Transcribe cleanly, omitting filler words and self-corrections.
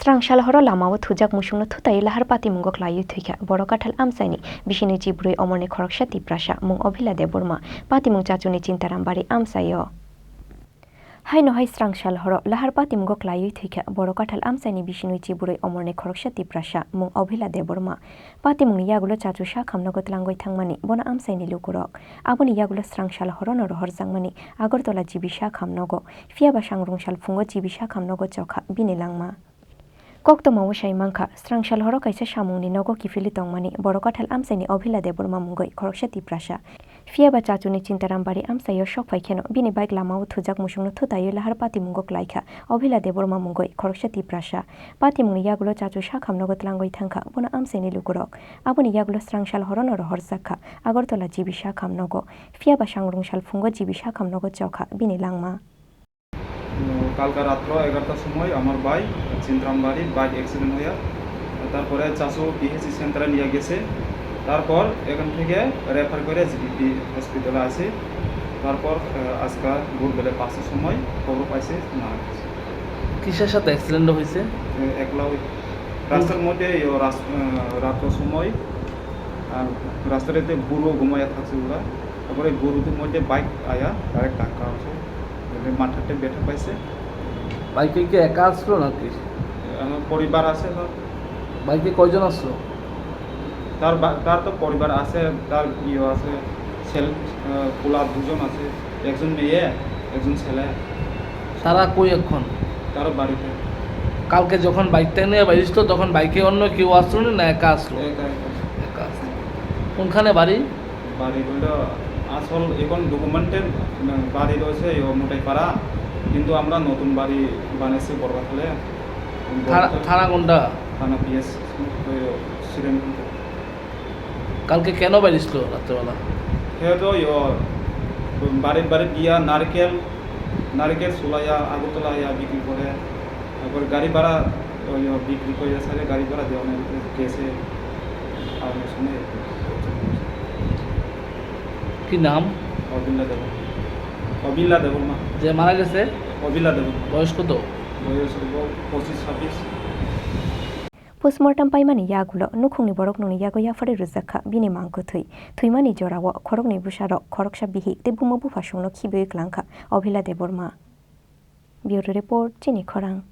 Srangsal horo lamao thujak musungno thutai lahar pati mungok layu thuika boro kathal amsaini bisini chibrui omorni khoroksa tiprasa mung obhila deborma pati mung chachuni cintarambari amsayo Haino hai Srangsal horo lahar pati mungok layu thuika boro kathal amsaini bisini chibrui omorni khoroksa tiprasa mung obhila deborma pati mung yagulo chachu sha khamnogo tlangoi thangmani bona amsaini lukurok aboni yagulo Srangsal horo no rohor jangmani Agartala jibisha khamnogo fiaba sangrungsal fungo jibisha khamnogo chokha binilangma Koktoma wasai mangkha Srangsal horo kaisa samungni nogo kifili tongmani boro kathal amsaini obhila deborma mungoi khoroksa tiprasa fiaba chachuni cintarambari amsayo sokphai kheno bini bike lamao thujak musungno thutayo lahar pati mungok laikha obhila deborma mungoi khoroksa tiprasa pati mungni yagulo chachu sakhamnogo tlangoi thangkha bona amsaini lukurok aboni yagulo Srangsal horo no rohor jakha Agartala jibisha khamnogo fiaba sangrungsal fungo jibisha khamnogo chokha bini langma কালকা রাত্র 11টার সময় আমার ভাই চিন্তারামবাড়ি bike accident হয়ে তারপরে চাচু PHC সেন্টারে নিয়ে গেছে তারপর এখান থেকে রেফার করে জিবিপি হসপিটালে আসে তারপর আজকে ভোরবেলা 5টার সময় খবর পাইছে মারা গেছে কিসের সাথে অ্যাক্সিডেন্ট হয়েছে একলা রাস্তার মধ্যে রাতের সময় রাস্তাতে গরু ঘুমাইয়া থাকছে ওরা তারপরে গরুদের মধ্যে বাইক আয়া ডাইরেক্ট ধাক্কা আছে মাথাতে ব্যথা পাইছে বাইকে কি একা আসলো নাকি আমার পরিবার আছে বাইকে কয়জন আসলো তার তো পরিবার আছে তার ইয়ে আছে ছেলে পোলা দুজন আছে একজন মেয়ে একজন ছেলে তারা কই এখন তার বাড়িতে কালকে যখন বাইকটা নিয়ে বাইছিল তখন বাইকে অন্য কেউ আসলো না একা আসলো একা আসলো কোনখানে বাড়ি বাড়ি বললো আসল এখন ডকুমেন্টের বাড়ি রয়েছে মোটাইপাড়া কিন্তু আমরা নতুন বাড়ি বানিয়েছি বড়গাথালে থানা কোনটা থানা পিএস সিরেন কালকে কেন বাইছিল রাত্রেবেলা সে তো বাড়ির গিয়া নারকেল চুলাইয়া আগরতলা বিক্রি করে তারপর গাড়ি ভাড়া বিক্রি করে সারে গাড়ি ভাড়া দেওয়া গেছে আর শুনে কি নাম অবিল্লা দেবর্মা যে মারা গেছে অবিল্লা দেব বয়স কত বয়স 25-26 Postmortem paimani yagulo nukhungni borok nungni yago yafare rujakha bini mangko thuimani jorawo khorokni busaro khoroksa bihi te bumo bu phasungno khibe klangkha obhila deborma Bureau report chini khorang